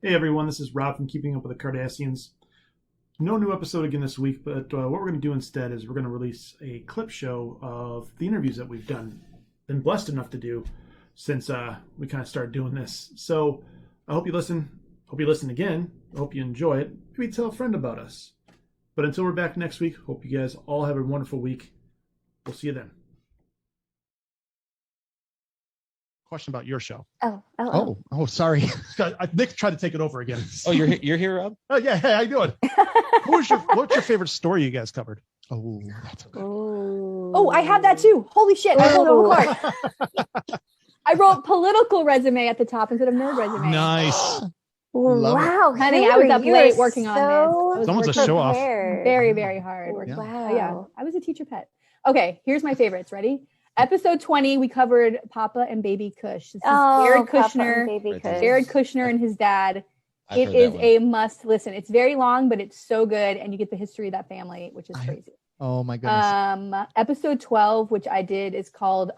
Hey everyone, this is Rob from Keeping Up with the Kardashians. No new episode again this week, but what we're going to do instead is we're going to release a clip show of the interviews that we've been blessed enough to do since we kind of started doing this. So I hope you listen. Hope you listen again. I hope you enjoy it. Maybe tell a friend about us. But until we're back next week, hope you guys all have a wonderful week. We'll see you then. Question about your show. Oh, sorry. Nick tried to take it over again. Oh, you're here, Rob? Oh yeah, hey, how you doing? What's your favorite story you guys covered? Oh, that's okay. Oh, I have that too. Holy shit! I wrote a card. I wrote political resume at the top instead of nerd resume. Nice. Love it. Honey, I was up late working on this. Someone's a show off. Very, very hard. Yeah. Wow. Yeah, I was a teacher pet. Okay, here's my favorites. Ready? Episode 20, we covered Papa and Baby Kush. This is Jared Kushner. Jared Kushner and his dad. It is a must listen. It's very long, but it's so good, and you get the history of that family, which is crazy. Oh my goodness. Episode 12, which I did, is called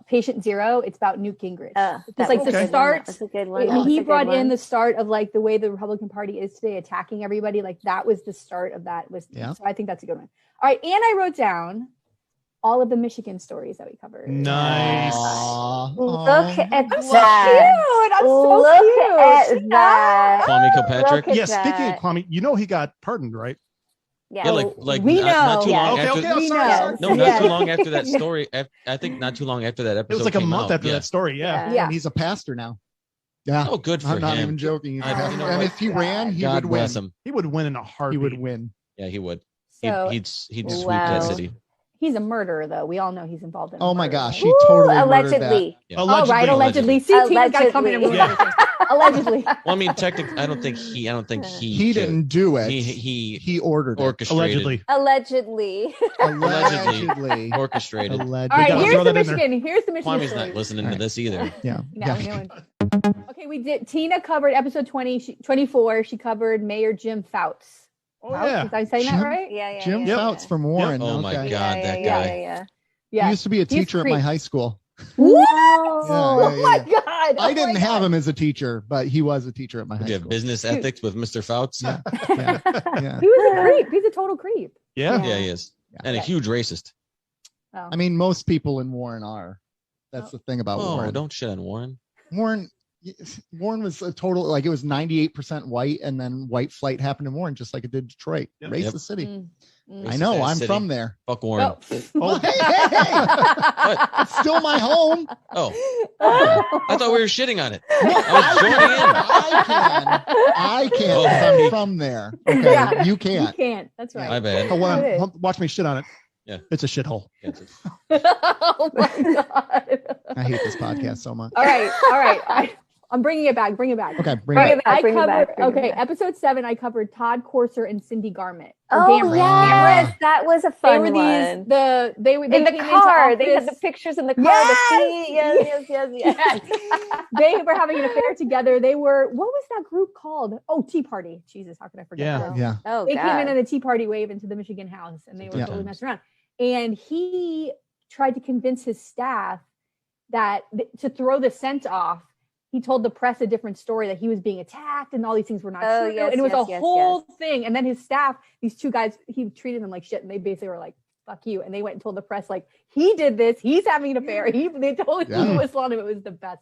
Patient Zero. It's about Newt Gingrich. It's like the start. That's a good one. He brought in the start of like the way the Republican Party is today, attacking everybody. Like that was the start of that. So I think that's a good one. All right, and I wrote down all of the Michigan stories that we covered. Nice. Look at that. I'm so cute. At that. Kwame Kilpatrick. Yeah, speaking of Kwame, he got pardoned, right? Yeah, like we not too know. long Okay, after. sorry. No, not too long after that story. I think not too long after that episode. It was like a came month out. after that story. Yeah. Yeah. And he's a pastor now. Yeah. Oh, good for I'm him. not even joking. He's a I- pastor. you know And what? if he ran, he God would win. bless him. He would win in a heartbeat. He would win. Yeah, he would. So He'd sweep Wow. that city. he's a murderer, though. We all know he's involved in. Oh my murder. gosh, he totally murdered allegedly. Yeah. Oh, right, allegedly. See, Tina's got to come in and ruin Allegedly. everything. Allegedly. Well, I mean, technically, I don't think he. He didn't do it. He ordered it. orchestrated. Allegedly. Allegedly. Orchestrated. Allegedly. All right, gotta here's throw the that in there. Michigan. Here's the Michigan Kwame's story. not listening to this either. Yeah. No, okay, we did. Tina covered episode 24. She covered Mayor Jim Fouts. Oh Fouts? yeah. Was I saying that right? Yeah. Jim yeah. Fouts from Warren. Oh my okay. God, that guy. Yeah. He used to be a teacher at my high school. What? Yeah, Oh my God. I didn't have him as a teacher, but he was a teacher at my high Do you have school. business ethics with Mr. Fouts? Yeah. Yeah. He was a creep. He's a total creep. Yeah. Yeah, he is. And a huge racist. Oh. I mean, most people in Warren are. That's the thing about Oh, Warren. don't shit on Warren. Warren was a total, like it was 98% white, and then white flight happened in Warren, just like it did Detroit. Yep. Racist Yep. city. I Racist know. ass I'm city. from there. Fuck Warren. Oh, hey. It's still my home. Oh, I thought we were shitting on it. I I can. 'Cause I'm from there. Okay. Yeah. You You can't. can't. That's was right. joining in. My bad. Hold on. It is. Watch me shit on it. Yeah. It's a shithole. Oh my God. I hate this podcast so much. All right. I'm bringing it back. Bring it back. Okay. Bring Bring it it back. Bring it covered, back. Bring it okay, back. episode 7, I covered Todd Corser and Cindy Garment. Or Oh Gamrot. yes, that was a They fun were one. they in the came into car. They had office. the pictures in the car. Yes! The seat. Yes. They were having an affair together. They were, what was that group called? Oh, Tea Party. Jesus, how could I forget Yeah. that? Yeah. Oh They God. came in on a Tea Party wave into the Michigan house, and they were Yeah. totally messing around. And he tried to convince his staff that to throw the scent off. He told the press a different story, that he was being attacked and all these things were not Oh, true. yes, and it was yes, a yes, whole thing. And then his staff, these two guys, he treated them like shit. And they basically were like, fuck you. And they went and told the press, like, he did this. He's having an affair. They totally Yeah. whistled on him. It was the best.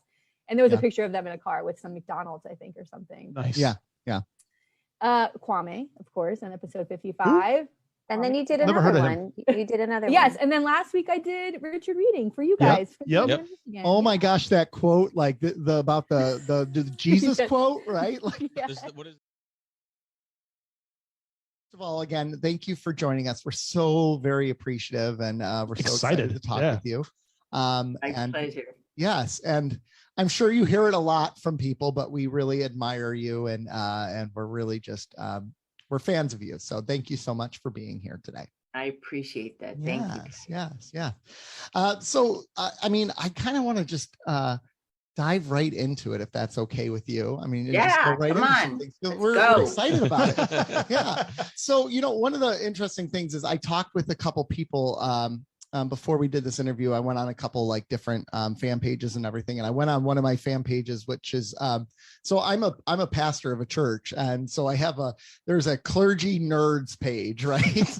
And there was Yeah. a picture of them in a car with some McDonald's, I think, or something. Nice. Yeah. Kwame, of course, on episode 55. And then you did Never another heard of one. You did another Yes. one. And then last week I did Richard Reading for you Yep. guys. for Yep. Michigan, Michigan. Oh my gosh, that quote, like the about the Jesus Yeah. quote, right? Like, Yeah. What is first of all, again, thank you for joining us. We're so very appreciative, and we're so excited to talk Yeah. with you. My And pleasure. yes, and I'm sure you hear it a lot from people, but we really admire you, and we're really just we're fans of you. So thank you so much for being here today. I appreciate that. Thank you. Yes. So I mean, I kind of want to just dive right into it, if that's okay with you. I mean, just go Yeah, right come into on. some things. Let's We're go. excited about it. Yeah. So, one of the interesting things is I talked with a couple people before we did this interview, I went on a couple like different fan pages and everything. And I went on one of my fan pages, which is, so I'm a pastor of a church. And so there's a clergy nerds page, right?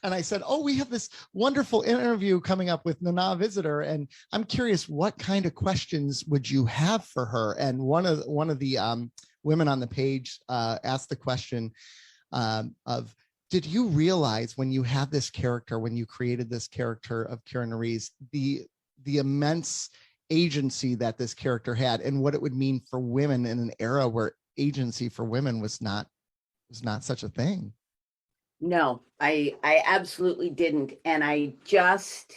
And I said, oh, we have this wonderful interview coming up with Nana Visitor. And I'm curious, what kind of questions would you have for her? And one of the women on the page asked the question of, did you realize when you have this character, when you created this character of Kira Nerys, the immense agency that this character had and what it would mean for women in an era where agency for women was not such a thing? No, I absolutely didn't. And I just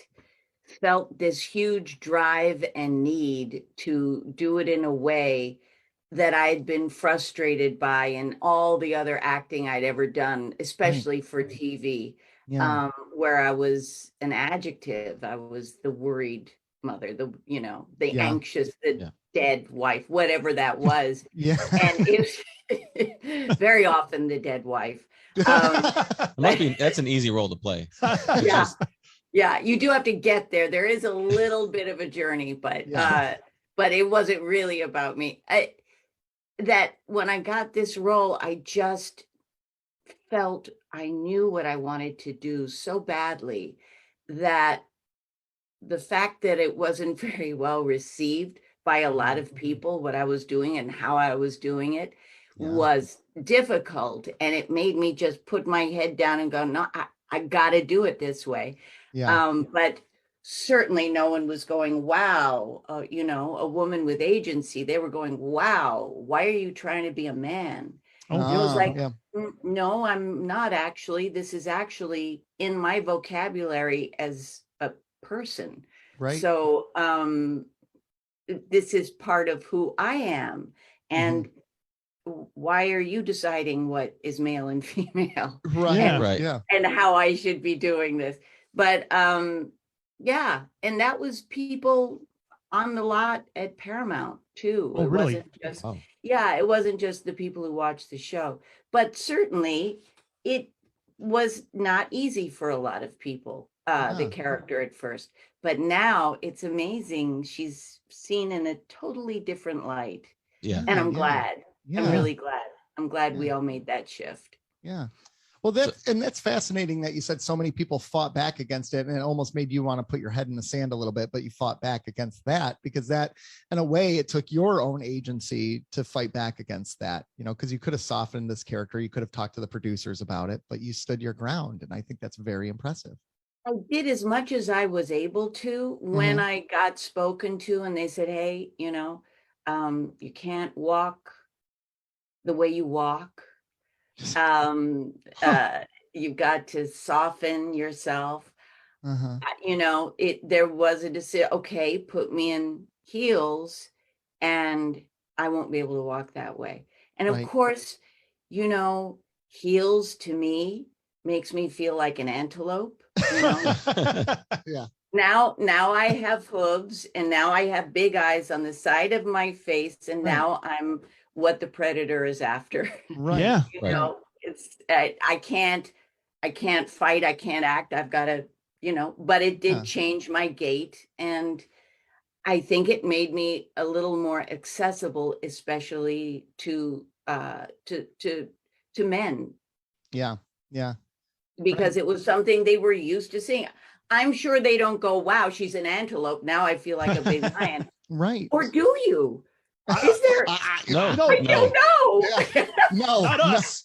felt this huge drive and need to do it in a way that I'd been frustrated by in all the other acting I'd ever done, especially for TV, where I was an adjective. I was the worried mother, the anxious, dead wife, whatever that was. And it was very often the dead wife. That's an easy role to play. Yeah, you do have to get there. There is a little bit of a journey, but it wasn't really about me. That when I got this role, I just felt I knew what I wanted to do so badly that the fact that it wasn't very well received by a lot of people, what I was doing and how I was doing it was difficult. And it made me just put my head down and go, no, I got to do it this way. But certainly no one was going, wow, a woman with agency. They were going, wow, why are you trying to be a man? It was like, no, I'm not actually. This is actually in my vocabulary as a person. Right. So this is part of who I am. And why are you deciding what is male and female? And how I should be doing this? But and that was people on the lot at Paramount too. Oh, really? It wasn't just the people who watched the show, but certainly it was not easy for a lot of people, the character at first, but now it's amazing. She's seen in a totally different light. And I'm glad. I'm really glad. I'm glad we all made that shift. Well, that's fascinating that you said so many people fought back against it, and it almost made you want to put your head in the sand a little bit, but you fought back against that because that, in a way, it took your own agency to fight back against that, because you could have softened this character. You could have talked to the producers about it, but you stood your ground. And I think that's very impressive. I did as much as I was able to when I got spoken to and they said, hey, you can't walk the way you walk. You've got to soften yourself. There was a decision, okay, put me in heels and I won't be able to walk that way. And of course, heels to me makes me feel like an antelope. Now I have hooves and now I have big eyes on the side of my face and now I'm what the predator is after. It's I can't fight, I can't act, I've got to, but it did change my gait, and I think it made me a little more accessible, especially to men. Because it was something they were used to seeing. I'm sure they don't go, wow, she's an antelope, now I feel like a big lion. Or do you? Is there? No, I don't know. No, not us.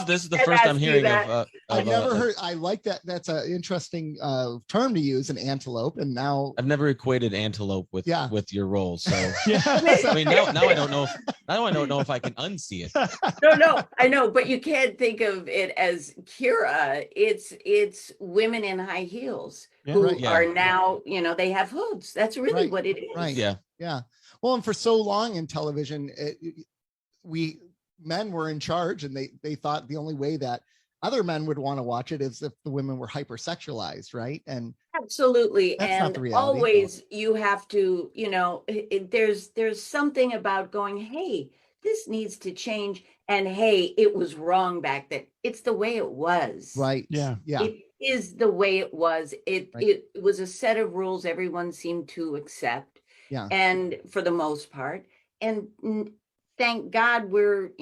This is the first I'm hearing of. I've never heard. I like that. That's an interesting term to use, an antelope. And now I've never equated antelope with your role. So I mean, now I don't know. Now I don't know if I can unsee it. No, I know, but you can't think of it as Kira. It's women in high heels who are now, they have hooves. That's really what it is. Yeah. Well, and for so long in television, men were in charge, and they thought the only way that other men would want to watch it is if the women were hypersexualized, right? And absolutely, that's and not the reality. Always you have to, there's something about going, hey, this needs to change, and hey, it was wrong back then. It's the way it was. Right. Yeah. is the way it was. It Right. it was a set of rules everyone seemed to accept, Yeah. and for the most part, and thank God we're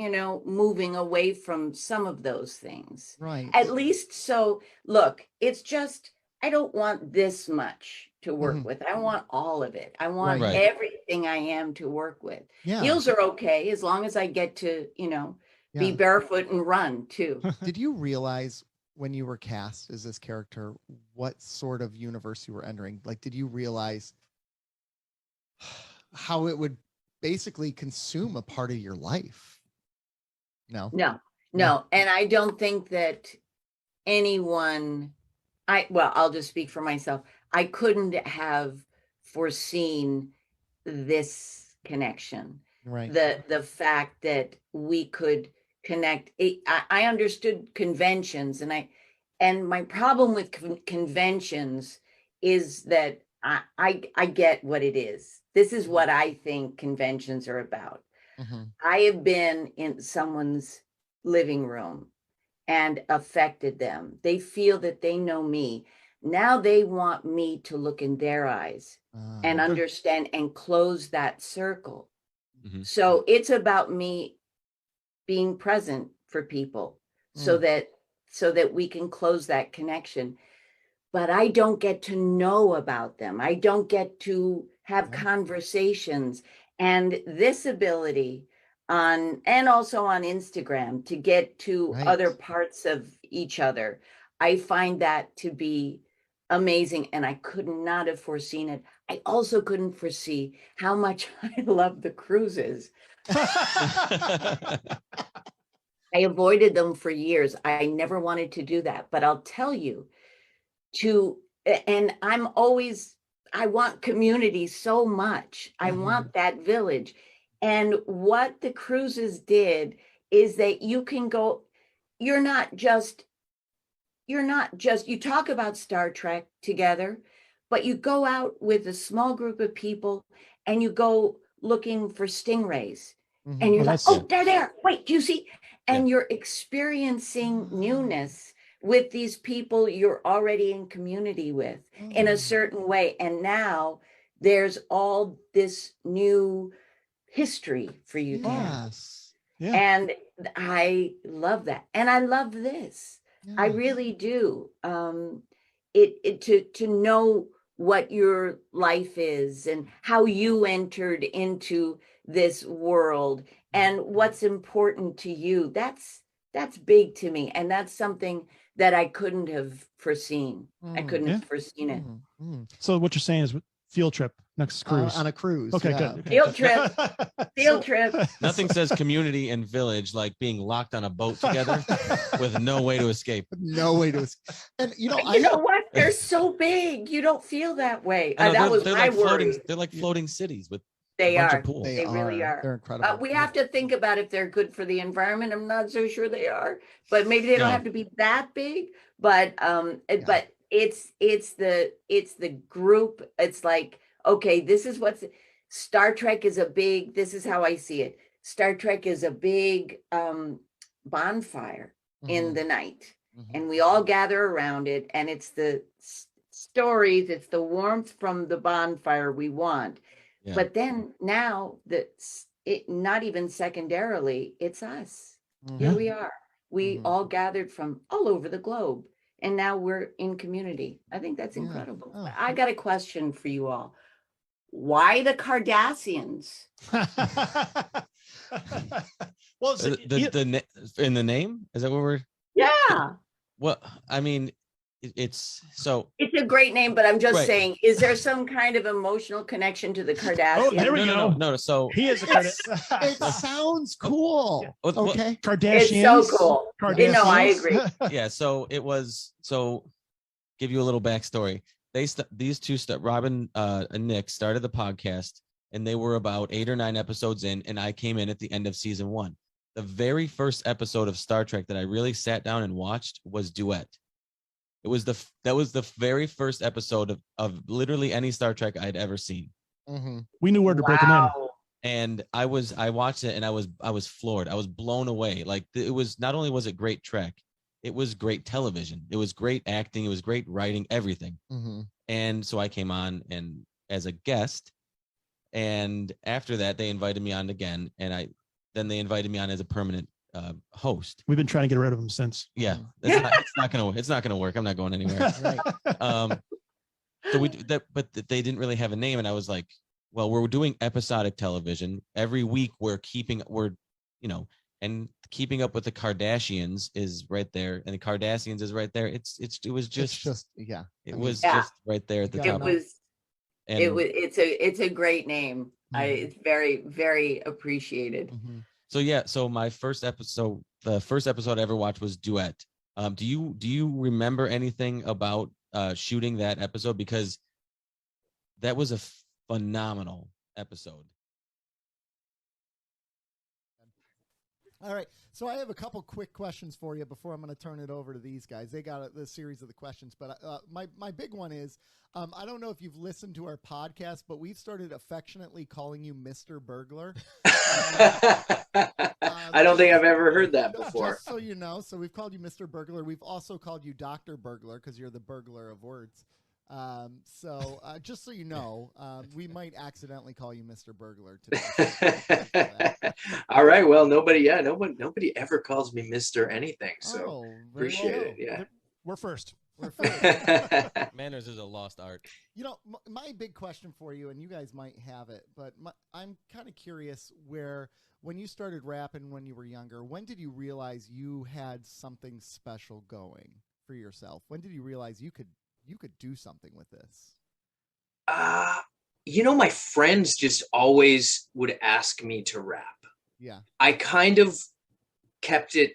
moving away from some of those things. Right. At least so. Look, it's just I don't want this much to work with. I want all of it. I want Right. everything I am to work with. Yeah. Heels are okay as long as I get to be Yeah. barefoot and run too. Did you realize when you were cast as this character what sort of universe you were entering? Like, did you realize how it would basically consume a part of your life? No. No. And I don't think that anyone, I'll just speak for myself. I couldn't have foreseen this connection. Right. The fact that we could connect. I understood conventions, and my problem with conventions is that I get what it is. This is what I think conventions are about. Mm-hmm. I have been in someone's living room and affected them. They feel that they know me. Now they want me to look in their eyes and understand and close that circle. Mm-hmm. So it's about me being present for people so that we can close that connection. But I don't get to know about them. I don't get to have conversations. And this ability and also on Instagram to get to other parts of each other, I find that to be amazing. And I could not have foreseen it. I also couldn't foresee how much I love the cruises. I avoided them for years. I never wanted to do that. But I'll tell you, and I want community so much. I want that village. And what the cruises did is that you can go, you talk about Star Trek together, but you go out with a small group of people and you go looking for stingrays. And you're like, oh, they're there. Wait, do you see? And you're experiencing newness with these people you're already in community with in a certain way. And now there's all this new history for you to have. Yeah. And I love that. And I love this. I really do. To know what your life is and how you entered into this world and what's important to you. That's big to me. And that's something that I couldn't have foreseen. I couldn't have foreseen it. So what you're saying is field trip next cruise. On a cruise. Okay, yeah. good. Field trip. Field trip. Nothing says community and village like being locked on a boat together with no way to escape. No way to escape. And you know what? They're so big. You don't feel that way. That was my worry. They're like floating cities with They a bunch are. of pools. They really are. They're incredible. We have to think about if they're good for the environment. I'm not so sure they are, but maybe they don't have to be that big. But but it's the group. It's like, okay, this is what's Star Trek is this is how I see it. Star Trek is a big bonfire in the night, and we all gather around it, and it's the stories, it's the warmth from the bonfire we want. Yeah. But then now not even secondarily, it's us. Here we are. We all gathered from all over the globe, and now we're in community. I think that's incredible. I got a question for you all. Why the Cardassians? Well, in the name, is that what we're? Yeah. Well, I mean, it's a great name, but I'm just saying, is there some kind of emotional connection to the Kardashians? Oh, there we go. No. So he is a Kardashian. It sounds cool. Okay. Kardashians. It's so cool. No, I agree. Yeah. So it was. So give you a little backstory. These two Robin and Nick started the podcast, and they were about 8 or 9 episodes in, and I came in at the end of season 1. The very first episode of Star Trek that I really sat down and watched was Duet. That was the very first episode of literally any Star Trek I'd ever seen. We knew where to break them in. And I watched it, and I was floored. I was blown away. Like, it was, not only was it great Trek, it was great television. It was great acting. It was great writing, everything. Mm-hmm. And so I came on and as a guest, and after that they invited me on again, and then they invited me on as a permanent host. We've been trying to get rid of him since. Yeah, it's not gonna work. I'm not going anywhere. Right. So we did that, but they didn't really have a name, and I was like, well, we're doing episodic television every week. And Keeping Up with the Kardashians is right there, and the Kardashians is right there. It was just right there at the top. It's a great name. It's very, very appreciated. So yeah, so the first episode I ever watched was Duet. Do you remember anything about shooting that episode? Because that was a phenomenal episode. All right. So I have a couple quick questions for you before I'm going to turn it over to these guys. They got the series of the questions, but my big one is, I don't know if you've listened to our podcast, but we've started affectionately calling you Mr. Burglar. I don't think I've ever heard that before. Just so you know, so we've called you Mr. Burglar. We've also called you Dr. Burglar because you're the burglar of words. Just so you know, we might accidentally call you Mr. Burglar today. All right. Well, nobody ever calls me Mr. anything. So appreciate it. Yeah. We're first. Manners is a lost art. You know, my big question for you, and you guys might have it, but I'm kind of curious when you started rapping when you were younger, when did you realize you had something special going for yourself? When did you realize you could do something with this? My friends just always would ask me to rap. Yeah. I kind of kept it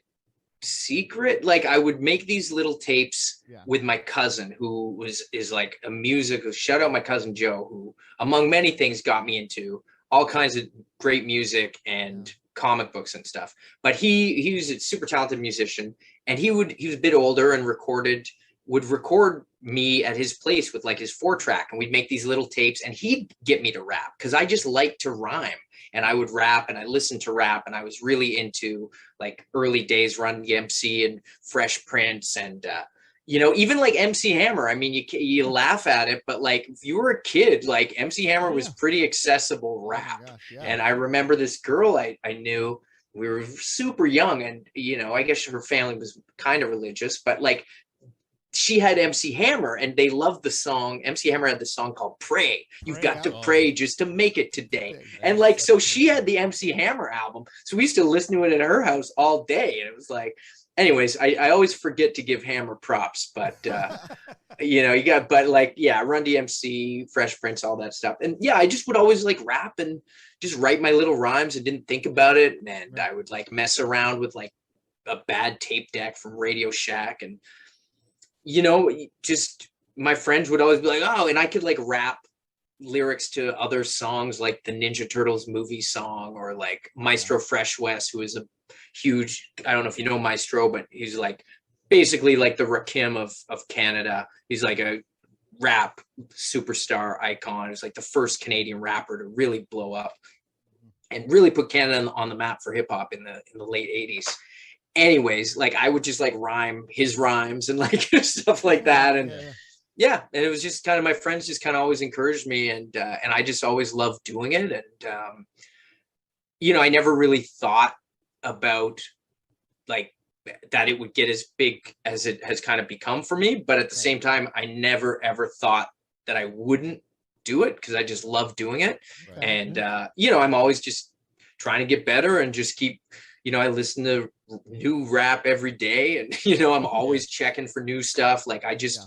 secret. Like I would make these little tapes with my cousin who is like a musical. Shout out my cousin Joe, who among many things got me into all kinds of great music and comic books and stuff. But he was a super talented musician, and he was a bit older and would record me at his place with like his 4-track, and we'd make these little tapes, and he'd get me to rap because I just liked to rhyme, and I would rap and I listened to rap, and I was really into like early days Run DMC and Fresh Prince and even like MC Hammer. I mean, you laugh at it, but like if you were a kid, like MC Hammer was pretty accessible rap. Oh gosh, and I remember this girl I knew. We were super young, and I guess her family was kind of religious, but like she had MC Hammer, and they loved the song. MC Hammer had the song called Pray. You've got to pray just to make it today. And like, so she had the MC Hammer album. So we used to listen to it at her house all day. And it was like, anyways, I always forget to give Hammer props, but Run DMC, Fresh Prince, all that stuff. And I just would always like rap and just write my little rhymes and didn't think about it. And I would like mess around with like a bad tape deck from Radio Shack, and just my friends would always be like, oh, and I could like rap lyrics to other songs like the Ninja Turtles movie song, or like Maestro Fresh West, who is a huge, I don't know if you know Maestro, but he's like basically like the Rakim of Canada. He's like a rap superstar icon. He's like the first Canadian rapper to really blow up and really put Canada on the map for hip hop in the late 80s. Anyways, like I would just like rhyme his rhymes and like stuff like that. And and it was just kind of, my friends just kind of always encouraged me, and I just always loved doing it. And I never really thought about like that it would get as big as it has kind of become for me, but at the same time I never ever thought that I wouldn't do it, because I just love doing it. And I'm always just trying to get better and just keep, I listen to new rap every day, and I'm always checking for new stuff. Like I just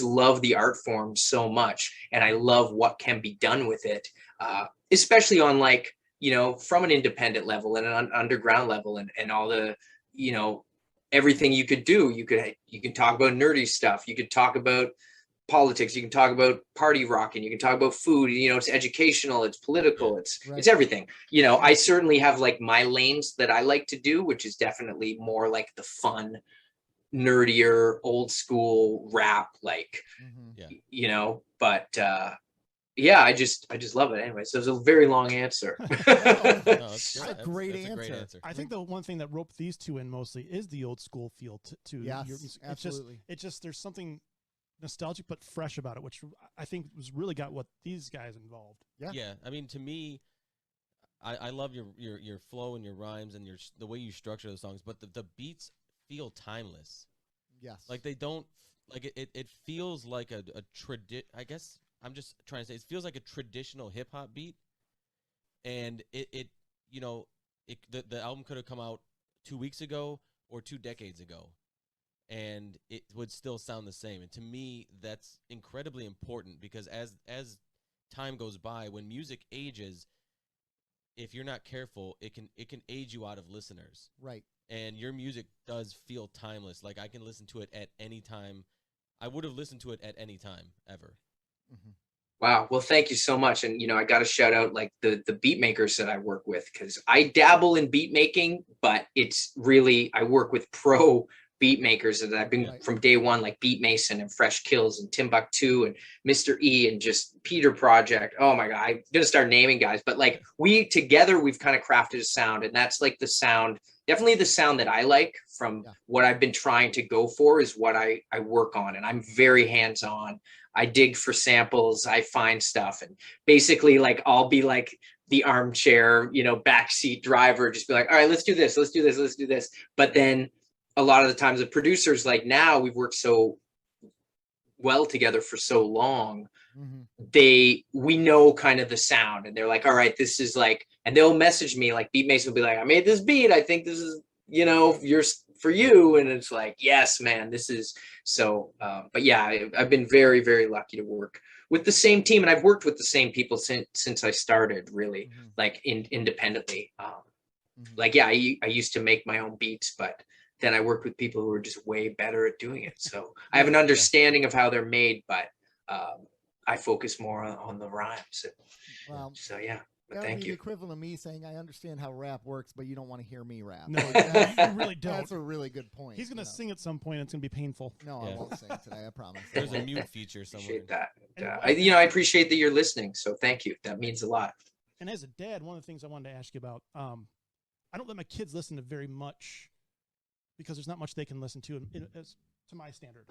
love the art form so much, and I love what can be done with it, especially on like from an independent level and an underground level, and all the everything you could do. You can talk about nerdy stuff, you could talk about politics, you can talk about party rocking, you can talk about food, it's educational, it's political, it's everything. I certainly have like my lanes that I like to do, which is definitely more like the fun, nerdier, old school rap, like but yeah, I just love it anyway. So it was a very long answer. That's a great answer. I think the one thing that roped these two in mostly is the old school feel to yes, your music. absolutely. It's just there's something nostalgic but fresh about it, which I think was really got what these guys involved. Yeah. I mean, to me, I love your flow and your rhymes and the way you structure the songs, but the beats feel timeless. Yes. Like they don't like it feels like a I guess I'm just trying to say it feels like a traditional hip hop beat, and the album could have come out 2 weeks ago or 2 decades ago, and it would still sound the same. And to me, that's incredibly important because as time goes by, when music ages, if you're not careful, it can age you out of listeners. Right. And your music does feel timeless. Like I can listen to it at any time. I would have listened to it at any time ever. Mm-hmm. Wow. Well, thank you so much. And, I got to shout out like the beat makers that I work with, because I dabble in beat making, but it's really, I work with pro beat makers that I've been from day one, like Beat Mason and Fresh Kills and Timbuktu and Mr. E and just Peter Project. Oh my God, I'm going to start naming guys, but like we've kind of crafted a sound, and that's like the sound, definitely the sound that I like from what I've been trying to go for is what I work on. And I'm very hands-on. I dig for samples, I find stuff, and basically like I'll be like the armchair, backseat driver, just be like, all right, let's do this. Let's do this. Let's do this. But then a lot of the times the producers, like now we've worked so well together for so long, we know kind of the sound, and they're like, all right, this is like, and they'll message me, like Beat Mason will be like, I made this beat, I think this is, yours for you. And it's like, yes, man, this is so, but yeah, I've been very, very lucky to work with the same team, and I've worked with the same people since I started really like independently. Like, yeah, I used to make my own beats, but then I worked with people who were just way better at doing it. So I have an understanding of how they're made, but I focus more on the rhymes. Wow. So yeah, but that thank would be you. the equivalent of me saying I understand how rap works, but you don't want to hear me rap. No, you really don't. That's a really good point. He's going to sing at some point. And it's going to be painful. No, I won't sing today. I promise. There's a mute feature somewhere. Appreciate that. I appreciate that you're listening. So thank you. That means a lot. And as a dad, one of the things I wanted to ask you about, I don't let my kids listen to very much because there's not much they can listen to to my standard.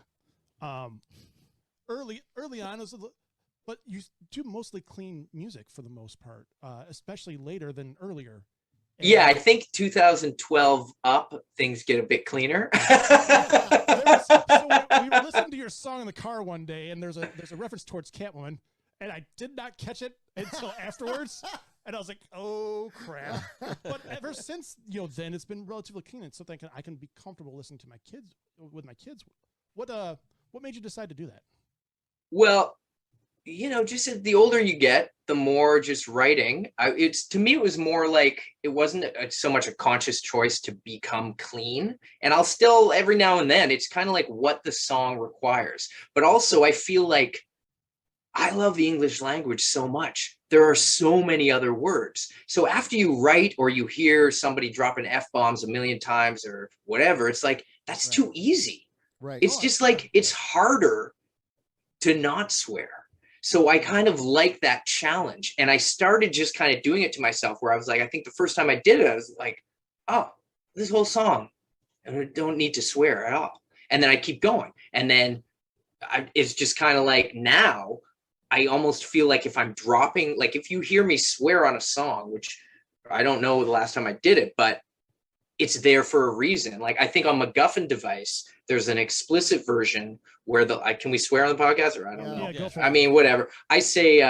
Early on, but you do mostly clean music for the most part, especially later than earlier. And yeah, I think 2012 up, things get a bit cleaner. So we were listening to your song in the car one day, and there's a reference towards Catwoman, and I did not catch it until afterwards. And I was like, "Oh crap!" But ever since then it's been relatively clean. It's something I can be comfortable listening to with my kids. What made you decide to do that? Well, just as the older you get, the more just writing. To me, it was more like it wasn't so much a conscious choice to become clean. And I'll still every now and then, it's kind of like what the song requires. But also, I feel like I love the English language so much. There are so many other words. So after you write or you hear somebody dropping F-bombs a million times or whatever, it's like, that's too easy. Right. It's just like, it's harder to not swear. So I kind of like that challenge. And I started just kind of doing it to myself where I was like, I think the first time I did it, I was like, oh, this whole song, and I don't need to swear at all. And then I keep going. And then it's just kind of like now, I almost feel like if I'm dropping, like if you hear me swear on a song, which I don't know the last time I did it, but it's there for a reason. Like I think on MacGuffin device, there's an explicit version where can we swear on the podcast or I don't know. Go for I mean, whatever. I say,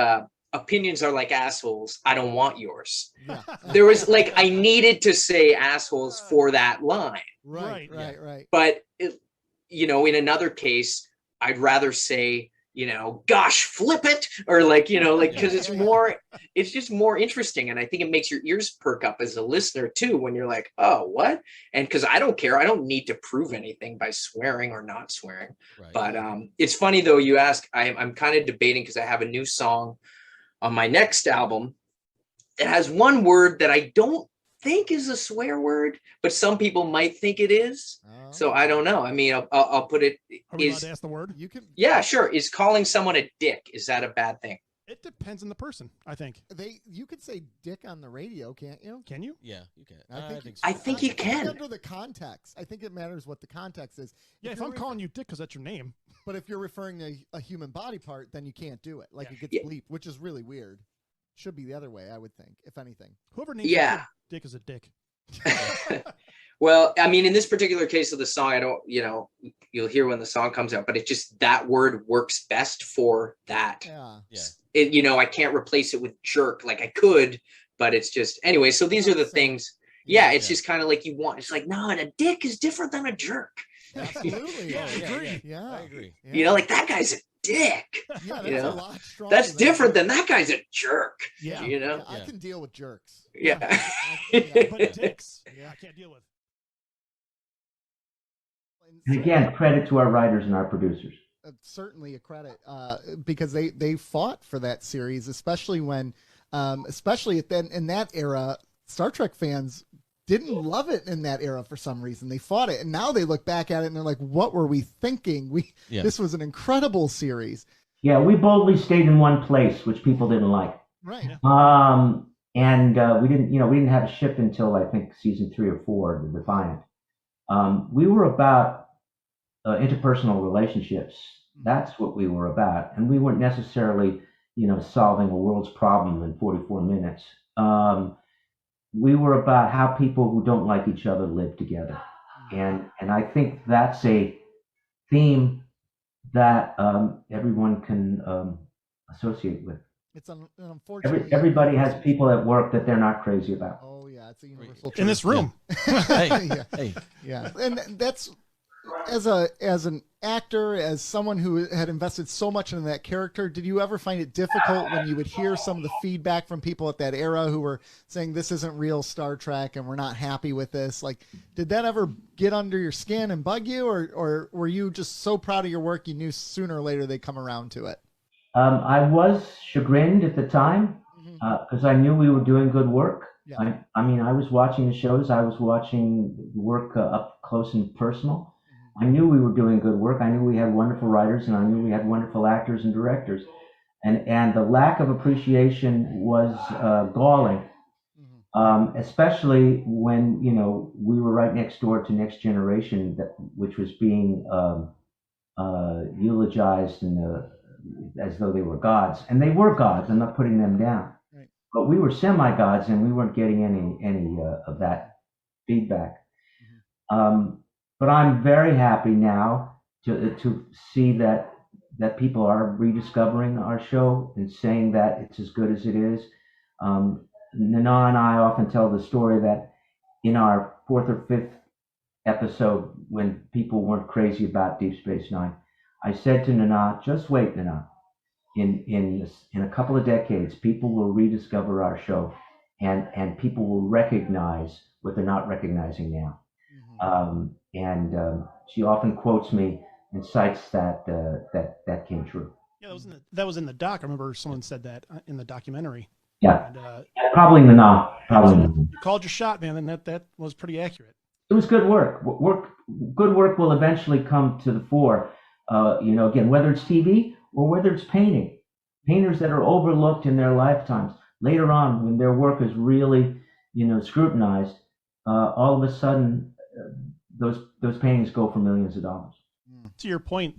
opinions are like assholes. I don't want yours. Yeah. There was like, I needed to say assholes for that line. Right. But, in another case, I'd rather say, gosh, flip it, or because it's just more interesting. And I think it makes your ears perk up as a listener too, when you're like, oh, what? And because I don't care, I don't need to prove anything by swearing or not swearing. Right. But it's funny though, you ask, I'm kind of debating because I have a new song on my next album that has one word that I don't think is a swear word, but some people might think it is. So I don't know. I mean, I'll put it. Are we allowed to ask the word? You can. Yeah, sure. Is calling someone a dick, is that a bad thing? It depends on the person, I think. You could say dick on the radio, can't you? Can you? Yeah, you can. I think you can. Under the context. I think it matters what the context is. Yeah, if I'm calling you dick because that's your name. But if you're referring to a human body part, then you can't do it. Like it gets bleeped, which is really weird. Should be the other way, I would think, if anything. Whoever names their dick is a dick. Well, I mean, in this particular case of the song, I don't, you'll hear when the song comes out, but it just, that word works best for that. Yeah. I can't replace it with jerk like I could, but it's just, anyway, so these are the things. Yeah, it's just kind of like it's like, no, and a dick is different than a jerk. Absolutely. I agree. Yeah. I agree. Yeah. Like that guy's a dick. Yeah, that's a lot stronger. That's different than that guy's a jerk. Yeah. Yeah, I can deal with jerks. Yeah. But dicks, I can't deal with. And again, credit to our writers and our producers. Certainly a credit because they fought for that series, especially when, especially in that era, Star Trek fans didn't love it in that era for some reason. They fought it, and now they look back at it and they're like, "What were we thinking? This was an incredible series." Yeah, we boldly stayed in one place, which people didn't like. Right. And we didn't have a ship until I think season 3 or 4, the Defiant. We were about interpersonal relationships. That's what we were about, and we weren't necessarily, solving a world's problem in 44 minutes. We were about how people who don't like each other live together, and I think that's a theme that everyone can associate with. It's an unfortunate. Everybody has people at work that they're not crazy about. Oh yeah, it's a universal truth. In this room. Yeah. And that's as an actor, as someone who had invested so much in that character, did you ever find it difficult when you would hear some of the feedback from people at that era who were saying this isn't real Star Trek and we're not happy with this? Like, did that ever get under your skin and bug you, or were you just so proud of your work you knew sooner or later they'd come around to it? I was chagrined at the time because I knew we were doing good work. Yeah. I mean, I was watching the shows. I was watching the work up close and personal. I knew we were doing good work. I knew we had wonderful writers, and I knew we had wonderful actors and directors. And the lack of appreciation was galling, especially when, we were right next door to Next Generation, which was being eulogized as though they were gods. And they were gods. I'm not putting them down. Right. But we were semi-gods, and we weren't getting any of that feedback. But I'm very happy now to see that people are rediscovering our show and saying that it's as good as it is. Nana and I often tell the story that in our 4th or 5th episode, when people weren't crazy about Deep Space Nine, I said to Nana, "Just wait, Nana. In a couple of decades, people will rediscover our show, and people will recognize what they're not recognizing now." She often quotes me and cites that came true. Yeah, that was in the doc. I remember someone said that in the documentary. Yeah, and, probably Nana. You called your shot, man, and that was pretty accurate. It was good work. Good work will eventually come to the fore. Again, whether it's TV or whether it's painting, painters that are overlooked in their lifetimes. Later on, when their work is really, scrutinized, all of a sudden, those paintings go for millions of dollars. To your point,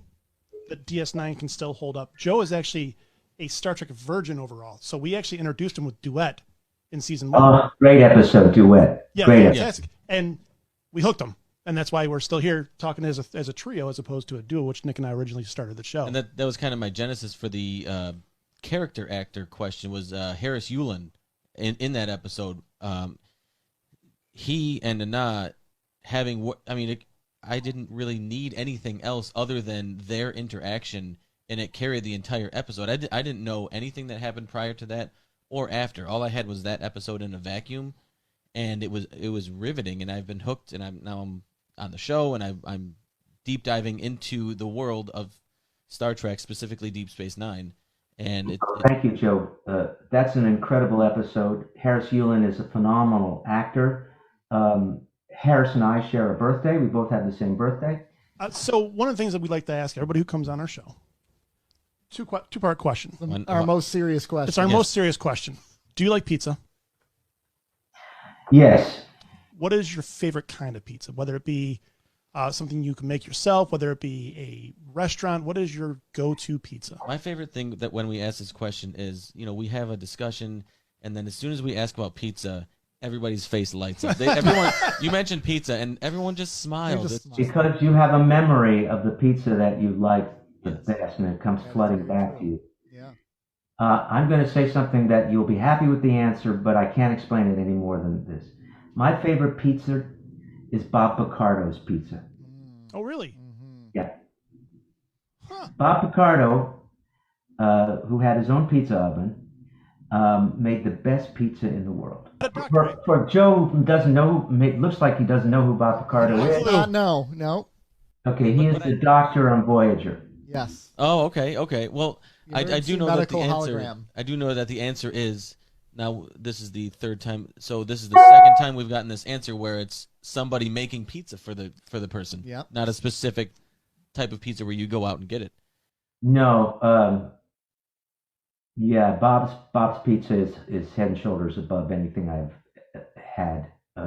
that DS9 can still hold up. Joe is actually a Star Trek virgin overall, so we actually introduced him with Duet in season 1. Great episode, Duet. Yeah, great fantastic. Episode. And we hooked him, and that's why we're still here talking as a trio as opposed to a duo, which Nick and I originally started the show. And that was kind of my genesis for the character actor question was Harris Yulin in that episode. He and Nana having I didn't really need anything else other than their interaction, and it carried the entire episode. I didn't know anything that happened prior to that or after. All I had was that episode in a vacuum, and it was riveting. And I've been hooked, and I'm on the show, and I'm deep diving into the world of Star Trek, specifically Deep Space Nine. And thank you, Joe. That's an incredible episode. Harris Yulin is a phenomenal actor. Harris and I share a birthday. We both have the same birthday. So one of the things that we like to ask everybody who comes on our show, Two-part question. Our most serious question. It's our most serious question. Do you like pizza? Yes. What is your favorite kind of pizza? Whether it be something you can make yourself, whether it be a restaurant, what is your go-to pizza? My favorite thing that when we ask this question is, we have a discussion, and then as soon as we ask about pizza, everybody's face lights up. Everyone, you mentioned pizza, and everyone just smiles. Because you have a memory of the pizza that you liked the best, and it comes flooding back to you. Yeah. I'm going to say something that you'll be happy with the answer, but I can't explain it any more than this. My favorite pizza is Bob Picardo's pizza. Oh, really? Yeah. Huh. Bob Picardo, who had his own pizza oven, made the best pizza in the world. For Joe who doesn't know, looks like he doesn't know who Bob Picardo is. No. Okay, he is the doctor on Voyager. Yes. Oh, okay. Well, I do know that the answer. Hologram. I do know that the answer is. Now, this is the third time. So this is the second time we've gotten this answer where it's somebody making pizza for the person. Yeah. Not a specific type of pizza where you go out and get it. No. Yeah, Bob's pizza is head and shoulders above anything I've had.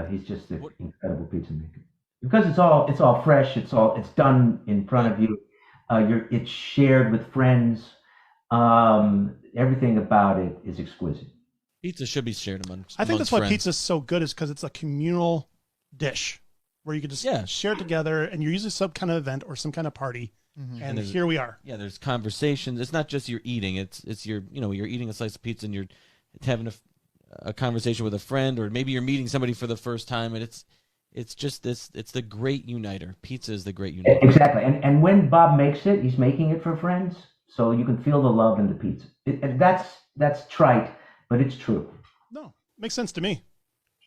He's just an incredible pizza maker. Because it's all fresh. It's done in front of you. It's shared with friends. Everything about it is exquisite. Pizza should be shared amongst I think that's why friends. pizza is so good, is because it's a communal dish where you can just share it together, and you're usually some kind of event or some kind of party, and here we are. Yeah, there's conversations. It's not just you're eating. It's you're eating a slice of pizza and you're having a conversation with a friend, or maybe you're meeting somebody for the first time, and it's just this. It's the great uniter. Pizza is the great uniter. Exactly, and when Bob makes it, he's making it for friends, so you can feel the love in the pizza. That's trite, but it's true. No, makes sense to me.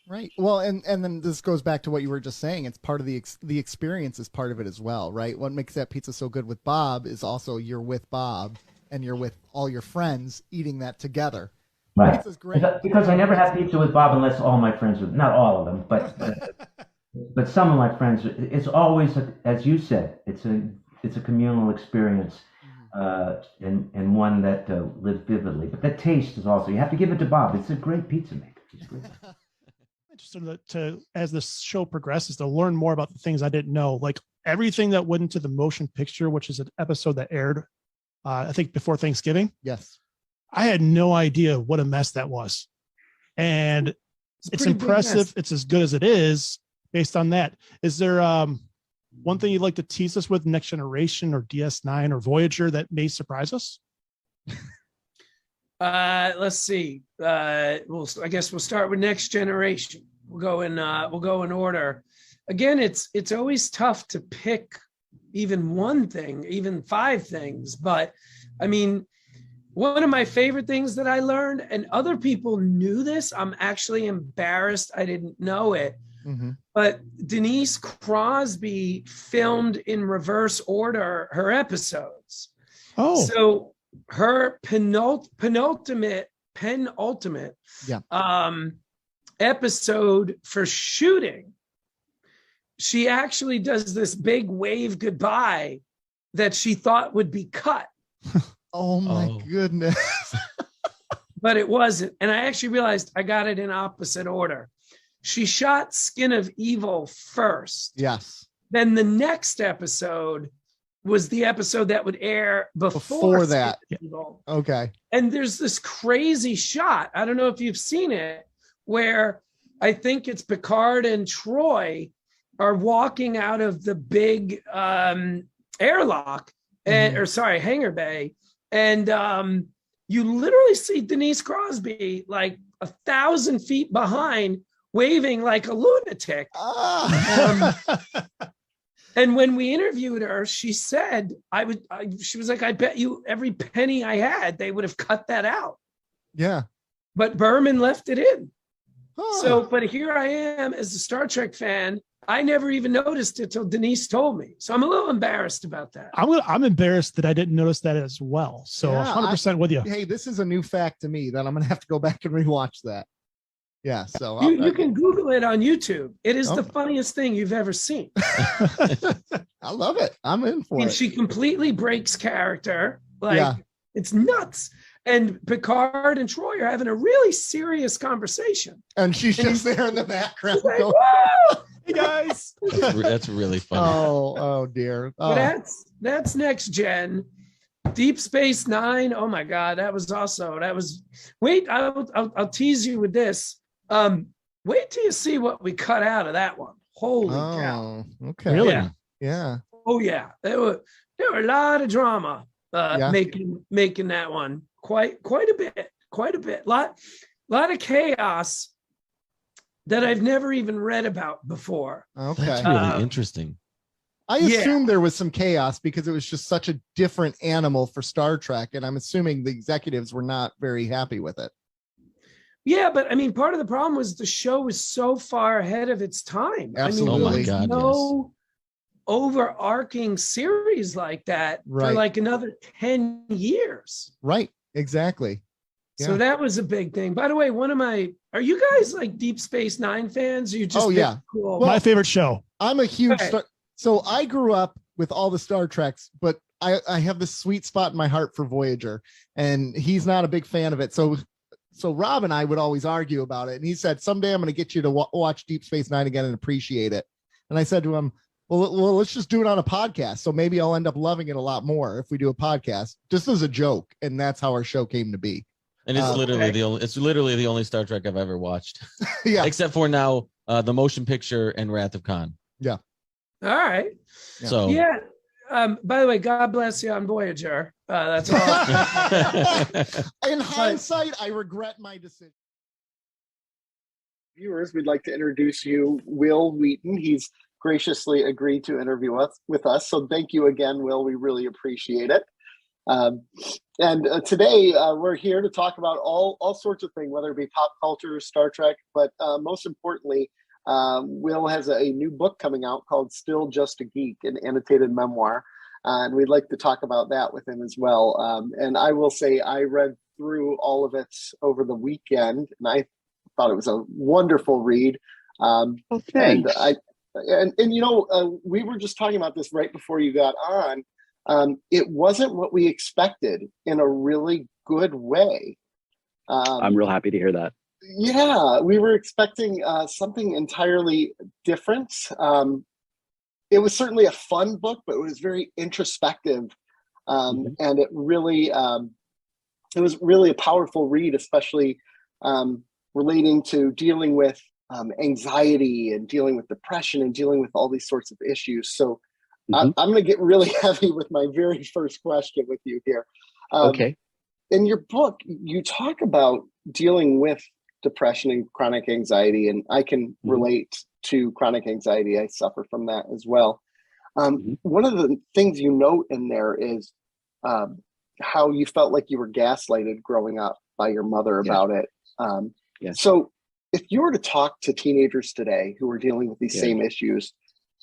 Right. Well, and then this goes back to what you were just saying. It's part of the experience is part of it as well, right? What makes that pizza so good with Bob is also you're with Bob and you're with all your friends eating that together. Right. Pizza's great. Because I never have pizza with Bob unless all my friends are, not all of them, but some of my friends. It's always, as you said, it's a communal experience. And one that lives vividly. But the taste is also, you have to give it to Bob. It's a great pizza maker. He's great. Just to as the show progresses, to learn more about the things I didn't know, like everything that went into the motion picture, which is an episode that aired, I think before Thanksgiving. Yes. I had no idea what a mess that was. And it's impressive. It's as good as it is based on that. Is there one thing you'd like to tease us with Next Generation or DS9 or Voyager that may surprise us? Let's see. I guess we'll start with Next Generation. We'll go in order. Again, it's always tough to pick even one thing, even 5 things. But I mean, one of my favorite things that I learned, and other people knew this, I'm actually embarrassed I didn't know it. Mm-hmm. But Denise Crosby filmed in reverse order her episodes. Oh, so her penultimate episode for shooting, she actually does this big wave goodbye that she thought would be cut. Oh my goodness. But it wasn't. And I actually realized I got it in opposite order. She shot Skin of Evil first. Yes. Then the next episode was the episode that would air before that. Skin of Evil. Okay. And there's this crazy shot. I don't know if you've seen it, where I think it's Picard and Troy are walking out of the big airlock, hangar bay. And you literally see Denise Crosby like 1,000 feet behind, waving like a lunatic. And when we interviewed her, she said, she was like, I bet you every penny I had, they would have cut that out. Yeah. But Berman left it in. So, but here I am as a Star Trek fan. I never even noticed it till Denise told me. So I'm a little embarrassed about that. I'm embarrassed that I didn't notice that as well. So 100% with you. Hey, this is a new fact to me that I'm going to have to go back and rewatch that. Yeah. So you can Google it on YouTube. It is the funniest thing you've ever seen. I love it. I'm in for it. She completely breaks character. It's nuts. And Picard and Troy are having a really serious conversation. And she's just there in the background. Like, Going, whoa! hey guys. That's really funny. Oh dear. But that's next gen. Deep Space Nine. Oh my God, that was. Wait, I'll tease you with this. Wait till you see what we cut out of that one. Holy cow! Okay. Really? Yeah. Oh yeah, there were a lot of drama making that one. Quite a bit. Lot of chaos that I've never even read about before. Okay. That's really interesting. I assume there was some chaos because it was just such a different animal for Star Trek, and I'm assuming the executives were not very happy with it. Yeah, but I mean, part of the problem was the show was so far ahead of its time. Absolutely. I mean, Oh my God, no overarching series like that for like another 10 years. Right. Exactly. Yeah. So that was a big thing. By the way, are you guys like Deep Space Nine fans? Or you just cool? Well, my favorite show. I'm a huge so I grew up with all the Star Treks, but I have this sweet spot in my heart for Voyager, and he's not a big fan of it. So Rob and I would always argue about it. And he said, someday I'm going to get you to watch Deep Space Nine again and appreciate it. And I said to him, well, let's just do it on a podcast. So maybe I'll end up loving it a lot more if we do a podcast, just as a joke. And that's how our show came to be. And it's literally the only Star Trek I've ever watched. Yeah. Except for now, the motion picture and Wrath of Khan. Yeah. All right. So yeah. By the way, God bless you on Voyager. That's all. In hindsight, I regret my decision. Viewers, we'd like to introduce you, Will Wheaton. He's graciously agreed to interview with us. So thank you again, Will. We really appreciate it. And today we're here to talk about all sorts of things, whether it be pop culture, Star Trek, but most importantly, Will has a new book coming out called Still Just a Geek, an annotated memoir. And we'd like to talk about that with him as well. And I will say I read through all of it over the weekend, and I thought it was a wonderful read. And you know, we were just talking about this right before you got on. It wasn't what we expected in a really good way. I'm real happy to hear that. Yeah, we were expecting something entirely different. It was certainly a fun book, but it was very introspective, and it was really a powerful read, especially relating to dealing with anxiety and dealing with depression and dealing with all these sorts of issues. So I'm going to get really heavy with my very first question with you here. Okay. In your book, you talk about dealing with depression and chronic anxiety, and I can relate to chronic anxiety. I suffer from that as well. One of the things you note in there is how you felt like you were gaslighted growing up by your mother about it. So if you were to talk to teenagers today who are dealing with these same issues,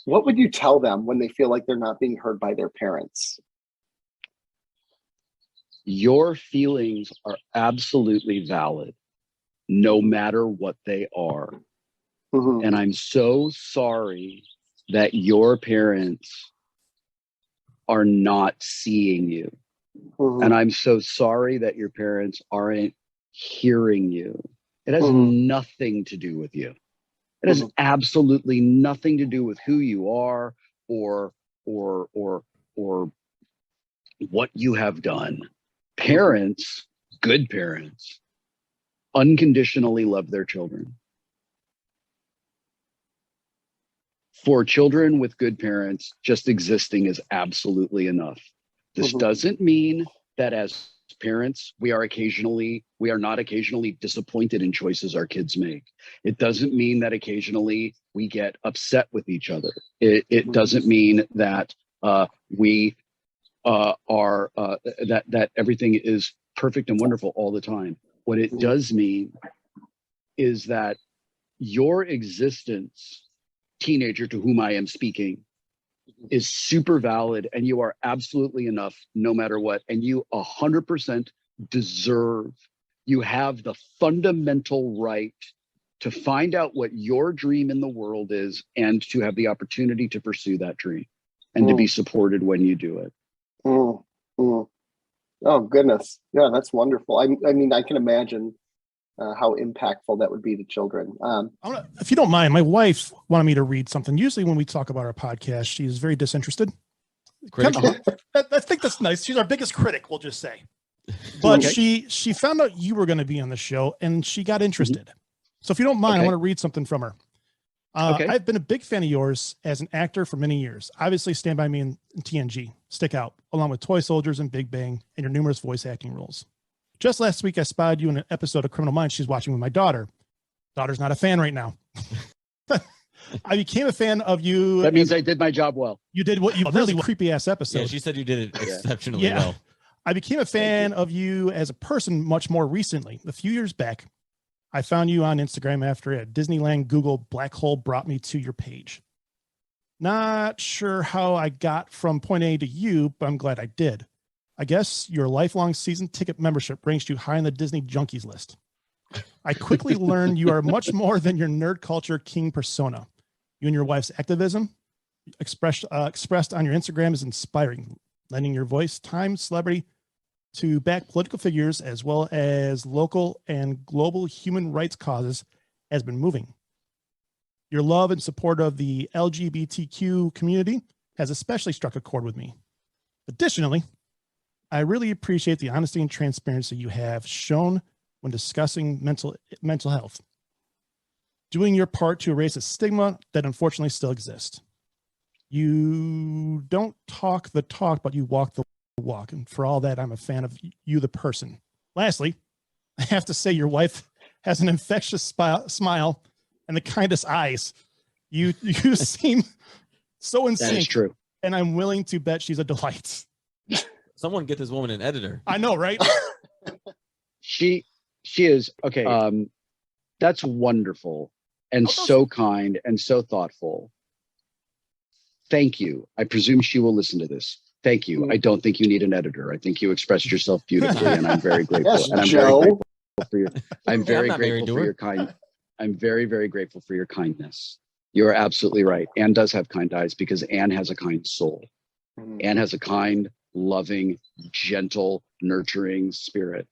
what would you tell them when they feel like they're not being heard by their parents? Your feelings are absolutely valid, no matter what they are. And I'm so sorry that your parents are not seeing you. And I'm so sorry that your parents aren't hearing you. It has nothing to do with you. It has absolutely nothing to do with who you are or what you have done. Parents, good parents, unconditionally love their children. For children with good parents, just existing is absolutely enough. This doesn't mean that as parents, we are not occasionally disappointed in choices our kids make. It doesn't mean that occasionally we get upset with each other. It doesn't mean that we that everything is perfect and wonderful all the time. What it does mean is that your existence, teenager to whom I am speaking, is super valid, and you are absolutely enough no matter what. And you 100% deserve, you have the fundamental right to find out what your dream in the world is and to have the opportunity to pursue that dream and to be supported when you do it. Oh goodness, yeah, that's wonderful. I mean, I can imagine how impactful that would be to children. If you don't mind, my wife wanted me to read something. Usually, when we talk about our podcast, she is very disinterested. I think that's nice. She's our biggest critic, we'll just say. But she found out you were going to be on the show, and she got interested. So, if you don't mind, I want to read something from her. I've been a big fan of yours as an actor for many years. Obviously, Stand By Me and TNG stick out, along with Toy Soldiers and Big Bang and your numerous voice acting roles. Just last week, I spotted you in an episode of Criminal Minds she's watching with my daughter. Daughter's not a fan right now. I became a fan of you. That means I did my job well. You did what you really creepy ass episode. Yeah, she said you did it exceptionally well. I became a fan of you as a person much more recently. A few years back, I found you on Instagram after a Disneyland Google black hole brought me to your page. Not sure how I got from point A to you, but I'm glad I did. I guess your lifelong season ticket membership ranks you high on the Disney junkies list. I quickly learned you are much more than your nerd culture king persona. You and your wife's activism expressed on your Instagram is inspiring, lending your voice, time, celebrity to back political figures as well as local and global human rights causes has been moving. Your love and support of the LGBTQ community has especially struck a chord with me. Additionally, I really appreciate the honesty and transparency you have shown when discussing mental health, doing your part to erase a stigma that unfortunately still exists. You don't talk the talk, but you walk the walk. And for all that, I'm a fan of you, the person. Lastly, I have to say your wife has an infectious smile and the kindest eyes. You seem so in sync. That is true. And I'm willing to bet she's a delight. Someone get this woman an editor. I know, right? She is okay. That's wonderful and so kind and so thoughtful. Thank you. I presume she will listen to this. Thank you. I don't think you need an editor. I think you expressed yourself beautifully, and I'm very grateful. Yes, and I'm Joe. very grateful for your. I'm very I'm grateful for your kind. I'm very, very grateful for your kindness. You are absolutely right. Anne does have kind eyes because Anne has a kind soul. Anne has a kind, loving, gentle, nurturing spirit.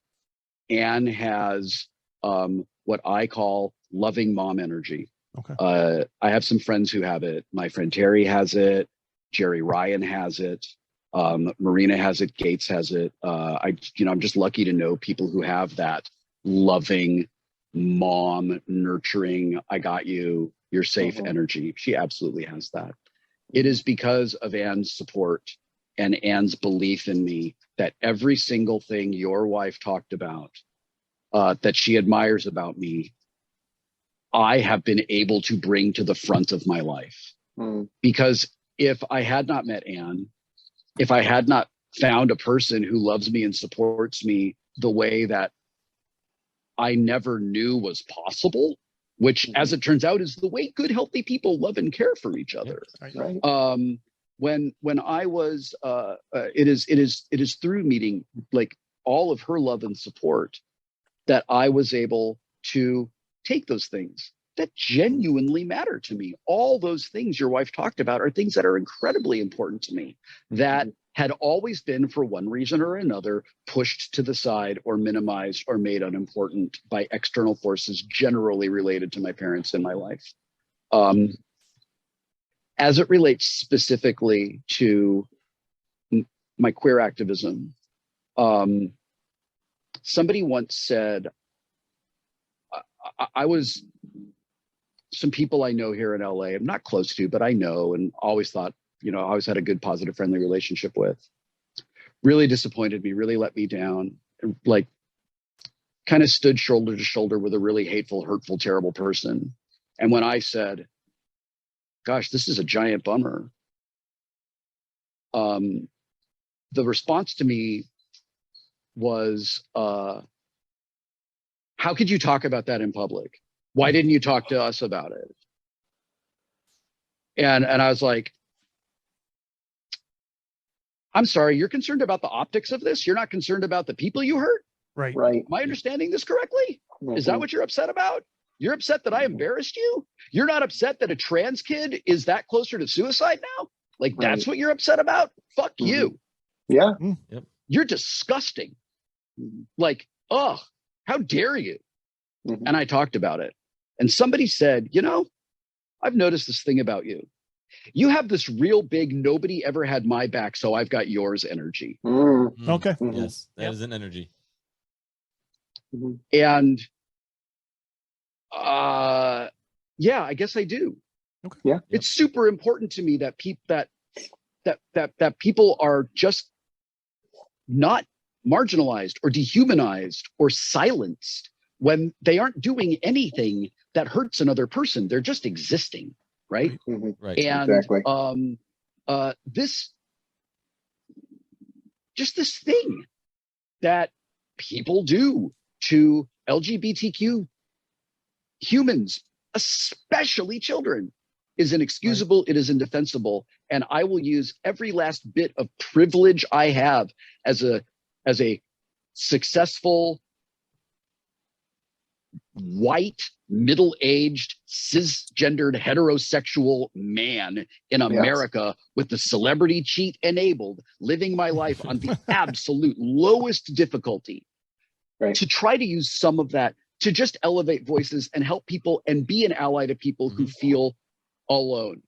Anne has what I call loving mom energy. Okay. I have some friends who have it. My friend Terry has it. Jerry Ryan has it. Marina has it. Gates has it. I'm just lucky to know people who have that loving mom, nurturing, I got you, you're safe energy. She absolutely has that. It is because of Anne's support and Anne's belief in me that every single thing your wife talked about that she admires about me, I have been able to bring to the front of my life. Because if I had not met Anne, if I had not found a person who loves me and supports me the way that I never knew was possible, which as it turns out is the way good, healthy people love and care for each other. Right. When I was, it is through meeting like all of her love and support that I was able to take those things that genuinely matter to me. All those things your wife talked about are things that are incredibly important to me that had always been, for one reason or another, pushed to the side or minimized or made unimportant by external forces generally related to my parents in my life. As it relates specifically to my queer activism, somebody once said, some people I know here in LA, I'm not close to, but I know and always thought, I always had a good, positive, friendly relationship with, really disappointed me, really let me down, like kind of stood shoulder to shoulder with a really hateful, hurtful, terrible person. And when I said, gosh, this is a giant bummer, the response to me was, how could you talk about that in public? Why didn't you talk to us about it? And I was like, I'm sorry, you're concerned about the optics of this? You're not concerned about the people you hurt? Right. Am I understanding this correctly? Is that what you're upset about? You're upset that I embarrassed you? You're not upset that a trans kid is that closer to suicide now? Like, that's what you're upset about? Fuck you. Yeah. Yep. you're disgusting. Like, oh, how dare you? And I talked about it. And somebody said, you know, I've noticed this thing about you. You have this real big, nobody ever had my back, so I've got yours energy. Okay. Yes, that is an energy. And yeah, I guess I do. Okay. Yeah. It's super important to me that people are just not marginalized or dehumanized or silenced when they aren't doing anything that hurts another person. They're just existing, right? Right. And Exactly. this thing that people do to LGBTQ humans, especially children, is inexcusable. It is indefensible. And I will use every last bit of privilege I have as a successful, white, middle-aged, cisgendered, heterosexual man in America with the celebrity cheat enabled, living my life on the absolute lowest difficulty, to try to use some of that to just elevate voices and help people and be an ally to people who feel alone.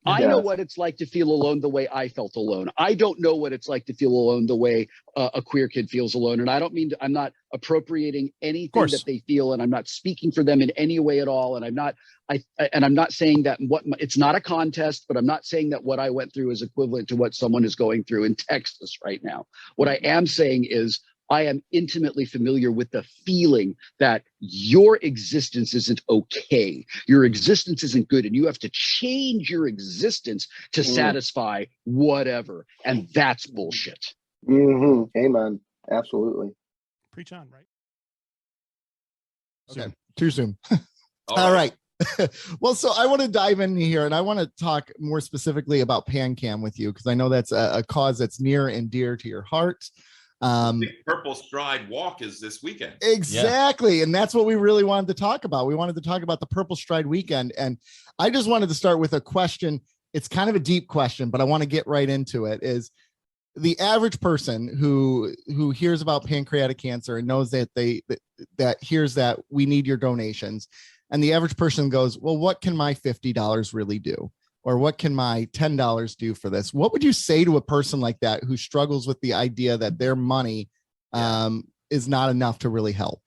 I know what it's like to feel alone the way I felt alone. I don't know what it's like to feel alone the way a queer kid feels alone. And I don't mean to, I'm not appropriating anything that they feel, and I'm not speaking for them in any way at all. And I'm not saying that it's not a contest, but I'm not saying that what I went through is equivalent to what someone is going through in Texas right now. What I am saying is I am intimately familiar with the feeling that your existence isn't okay. Your existence isn't good, and you have to change your existence to satisfy whatever. And that's bullshit. Amen. Absolutely. Preach on, right? Okay. Too soon. All right. Well, so I want to dive in here, and I want to talk more specifically about PanCam with you, because I know that's a cause that's near and dear to your heart. The Purple Stride Walk is this weekend. Exactly. And that's what we really wanted to talk about. We wanted to talk about the Purple Stride weekend. And I just wanted to start with a question. It's kind of a deep question, but I want to get right into it. Is the average person who hears about pancreatic cancer and knows that that hears that we need your donations, and the average person goes, well, what can my $50 really do? Or what can my $10 do for this? What would you say to a person like that who struggles with the idea that their money is not enough to really help?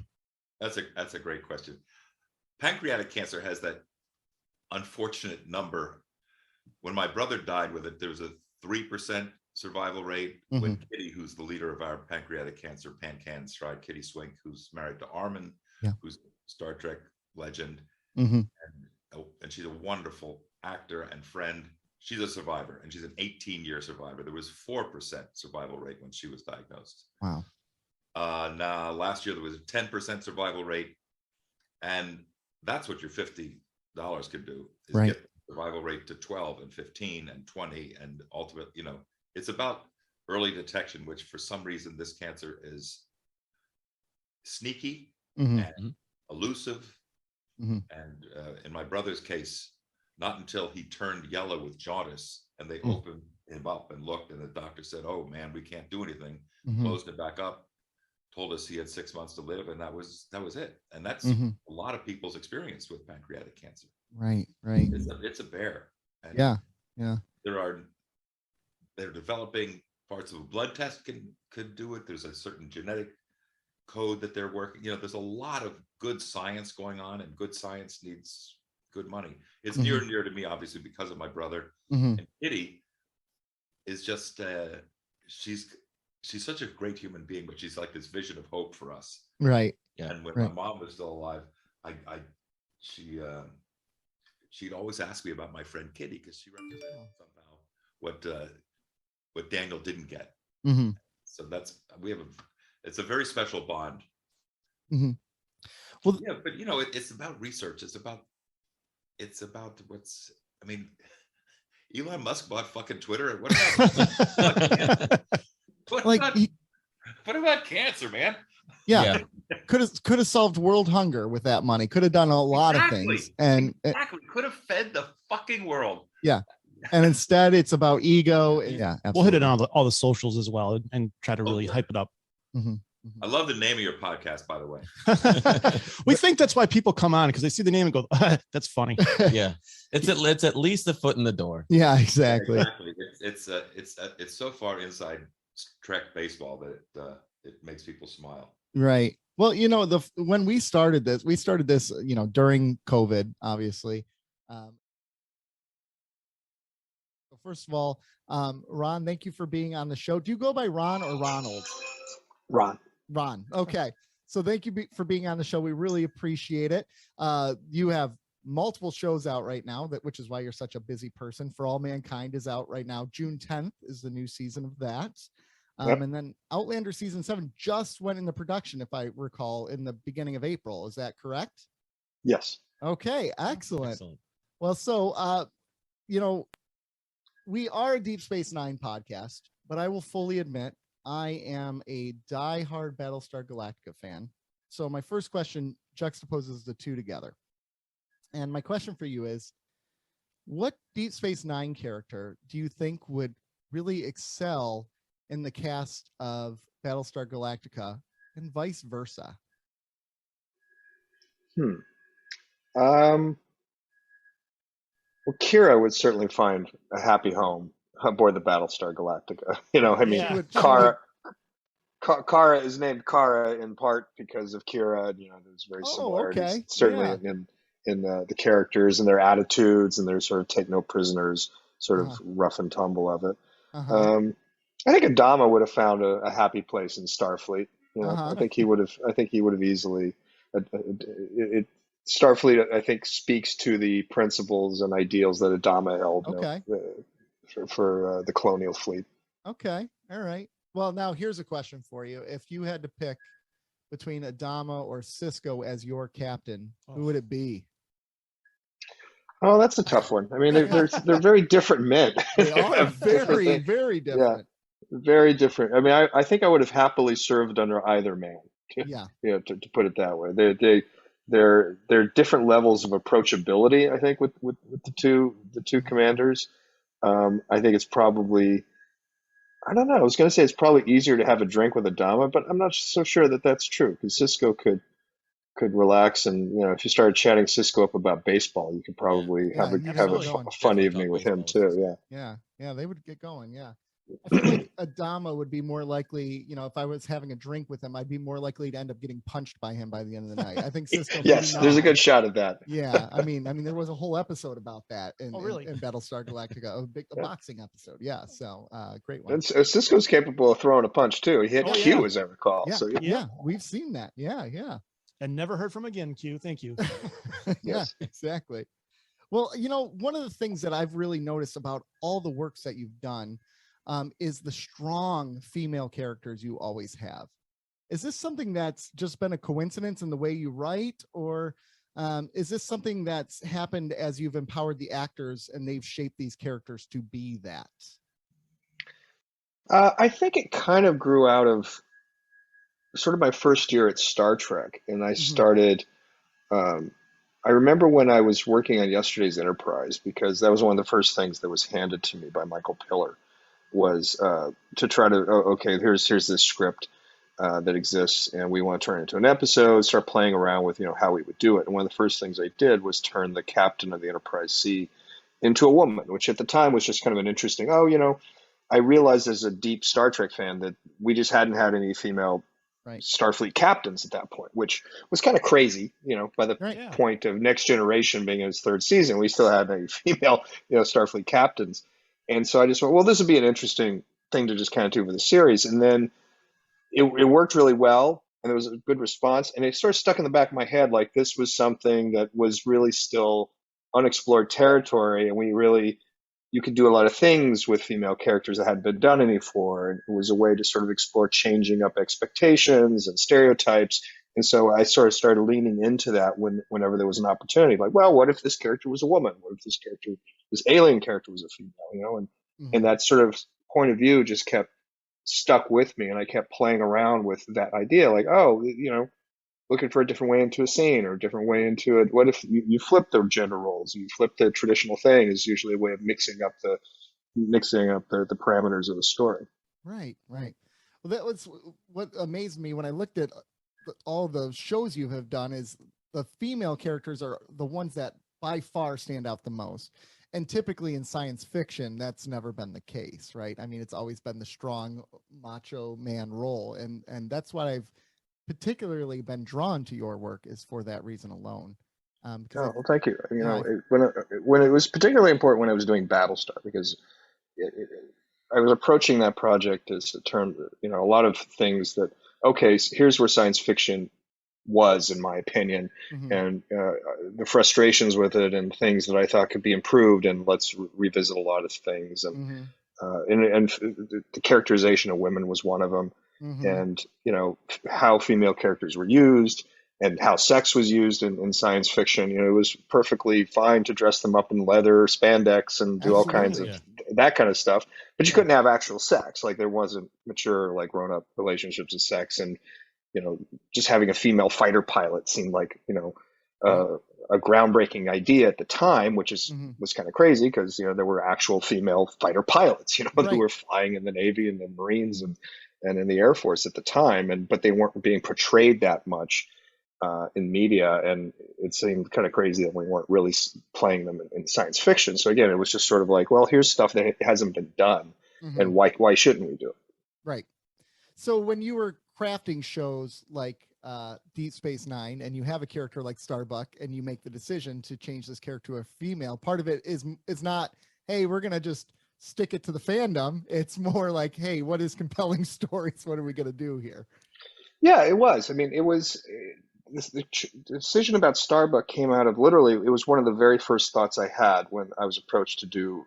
That's a great question. Pancreatic cancer has that unfortunate number. When my brother died with it, there was a 3% survival rate. With Kitty, who's the leader of our pancreatic cancer PanCan Stride, Kitty Swink, who's married to Armin, who's a Star Trek legend, and she's a wonderful actor and friend. She's a survivor, and she's an 18-year survivor. There was 4% survival rate when she was diagnosed. Wow. Now last year there was a 10% survival rate, and that's what your $50 could do, is get the survival rate to 12 and 15 and 20, and ultimately, it's about early detection, which for some reason this cancer is sneaky and elusive. And in my brother's case, not until he turned yellow with jaundice and they opened him up and looked, and the doctor said, oh man, we can't do anything, closed it back up, told us he had 6 months to live, and that was it. And that's a lot of people's experience with pancreatic cancer. Right. It's a bear. And they're developing parts of a blood test could do it. There's a certain genetic code that they're working. There's a lot of good science going on, and good science needs good money. It's near and dear to me, obviously, because of my brother. And Kitty is just she's such a great human being, but she's like this vision of hope for us. Right. Yeah. And when my mom was still alive, she'd always ask me about my friend Kitty, because she represented somehow what Daniel didn't get. So it's a very special bond. Well, yeah, but it's about research. It's about Elon Musk bought fucking Twitter. What about cancer, man? Yeah. Could have solved world hunger with that money. Could have done a lot of things. And exactly could have fed the fucking world. Yeah. And instead it's about ego. Yeah, absolutely. We'll hit it on all the socials as well and try to really hype it up. Mm-hmm. I love the name of your podcast, by the way. We think that's why people come on, because they see the name and go, that's funny. Yeah, it's at least a foot in the door. Yeah, exactly. Exactly. It's so far inside Trek baseball that it makes people smile. Right. Well, when we started this, during COVID, obviously. First of all, Ron, thank you for being on the show. Do you go by Ron or Ronald? Ron. Okay. So thank you for being on the show. We really appreciate it. You have multiple shows out right now, which is why you're such a busy person. For All Mankind is out right now. June 10th is the new season of that. Yep. And then Outlander season 7 just went into production, if I recall, in the beginning of April. Is that correct? Yes. Okay. Excellent. Well, so, we are a Deep Space Nine podcast, but I will fully admit I am a diehard Battlestar Galactica fan. So my first question juxtaposes the two together. And my question for you is, what Deep Space Nine character do you think would really excel in the cast of Battlestar Galactica and vice versa? Well, Kira would certainly find a happy home aboard the Battlestar Galactica. Kara is named Kara in part because of Kira. There's very similarities, certainly in the characters and their attitudes and their sort of take no prisoners, sort of rough and tumble of it. I think Adama would have found a happy place in Starfleet. I think he would have easily. Starfleet, I think, speaks to the principles and ideals that Adama held for the colonial fleet. Okay. All right. Well, now here's a question for you. If you had to pick between Adama or Sisko as your captain, who would it be? Oh, that's a tough one. I mean, they're very different men. They are very, very different. Yeah, very different. I mean, I think I would have happily served under either man. To put it that way. They're different levels of approachability, I think, with the two commanders. I think it's probably, I don't know, I was going to say it's probably easier to have a drink with Adama, but I'm not so sure that that's true, because Sisko could relax, and if you started chatting Sisko up about baseball, you could probably have a fun evening with him too. Yeah, they would get going. Yeah. I feel like Adama would be more likely, if I was having a drink with him, I'd be more likely to end up getting punched by him by the end of the night. I think Sisko. Yes, there's a good shot at that. Yeah, I mean, there was a whole episode about that in Battlestar Galactica, a boxing episode. Yeah, so great one. And Sisko's capable of throwing a punch too. He hit Q, as I recall. Yeah, so we've seen that. Yeah. And never heard from again, Q. Thank you. Yeah, exactly. Well, one of the things that I've really noticed about all the works that you've done is the strong female characters you always have. Is this something that's just been a coincidence in the way you write, or is this something that's happened as you've empowered the actors and they've shaped these characters to be that? I think it kind of grew out of sort of my first year at Star Trek, and I started. I remember when I was working on Yesterday's Enterprise, because that was one of the first things that was handed to me by Michael Piller, was to try to, here's this script that exists, and we want to turn it into an episode, start playing around with, how we would do it. And one of the first things I did was turn the captain of the Enterprise C into a woman, which at the time was just kind of an interesting, I realized as a deep Star Trek fan that we just hadn't had any female Starfleet captains at that point, which was kind of crazy. By the point of Next Generation being in its third season, we still had any female, Starfleet captains. And so I just went, well, this would be an interesting thing to just kind of do for the series. And then it worked really well, and there was a good response. And it sort of stuck in the back of my head, like this was something that was really still unexplored territory. And you could do a lot of things with female characters that hadn't been done any before. And it was a way to sort of explore changing up expectations and stereotypes. And so I sort of started leaning into that whenever there was an opportunity. Like, well, what if this character was a woman? What if this alien character was a female? And that sort of point of view just kept stuck with me, and I kept playing around with that idea. Like, looking for a different way into a scene or a different way into it. What if you flip the gender roles? You flip the traditional thing is usually a way of mixing up the parameters of the story. Right. Well, that was what amazed me when I looked at all the shows you have done is the female characters are the ones that by far stand out the most. And typically in science fiction, that's never been the case, right? I mean, it's always been the strong macho man role. And that's what I've particularly been drawn to your work is for that reason alone. Well, thank you. You know, when it was particularly important when I was doing Battlestar, because I was approaching that project as a term, you know, a lot of things that, okay, so here's where science fiction was, in my opinion, and the frustrations with it and things that I thought could be improved, and let's revisit a lot of things, and the characterization of women was one of them, and you know how female characters were used and how sex was used in science fiction. You know, it was perfectly fine to dress them up in leather, spandex, and do all kinds of that kind of stuff, but you couldn't have actual sex. Like there wasn't mature, like grown-up relationships of sex, and you know, just having a female fighter pilot seemed like, you know, a groundbreaking idea at the time, which was kind of crazy because, you know, there were actual female fighter pilots, you know, who were flying in the Navy and the Marines and in the Air Force at the time, but they weren't being portrayed that much in media, and it seemed kind of crazy that we weren't really playing them in science fiction. So again, it was just sort of like, well, here's stuff that hasn't been done, and why shouldn't we do it? Right. So when you were crafting shows like Deep Space Nine, and you have a character like Starbuck, and you make the decision to change this character to a female, part of it is not, hey, we're gonna just stick it to the fandom. It's more like, hey, what is compelling stories? What are we gonna do here? Yeah, it was. I mean, it was the decision about Starbuck came out of literally. It was one of the very first thoughts I had when I was approached to do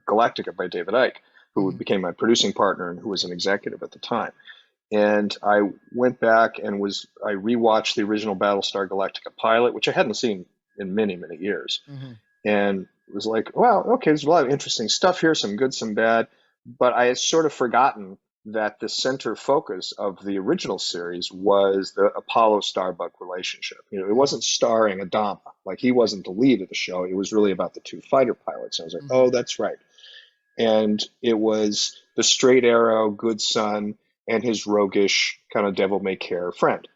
Galactica by David Icke, who became my producing partner and who was an executive at the time. And I went back and I rewatched the original Battlestar Galactica pilot, which I hadn't seen in many, many years. And it was like, wow, okay, there's a lot of interesting stuff here, some good, some bad. But I had sort of forgotten that the center focus of the original series was the Apollo Starbuck relationship. You know, it wasn't starring Adama. Like, he wasn't the lead of the show. It was really about the two fighter pilots. And I was like, oh, that's right. And it was the straight arrow, good son, and his roguish kind of devil-may-care friend,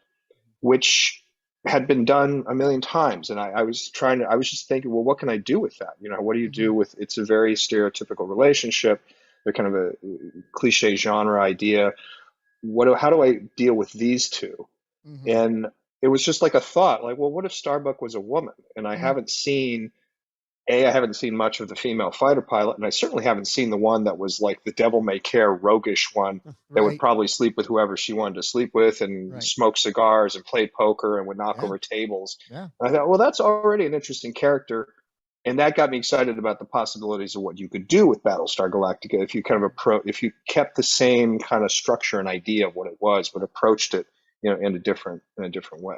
which had been done a million times. And I was just thinking, well, what can I do with that? You know, what do you do with, it's a very stereotypical relationship. They're kind of a cliche genre idea. How do I deal with these two? And it was just like a thought, like, well, what if Starbuck was a woman? And I haven't seen much of the female fighter pilot, and I certainly haven't seen the one that was like the devil-may-care roguish one that would probably sleep with whoever she wanted to sleep with and smoke cigars and play poker and would knock over tables. And I thought, well, that's already an interesting character. And that got me excited about the possibilities of what you could do with Battlestar Galactica if you kind of if you kept the same kind of structure and idea of what it was, but approached it, you know, in a different way.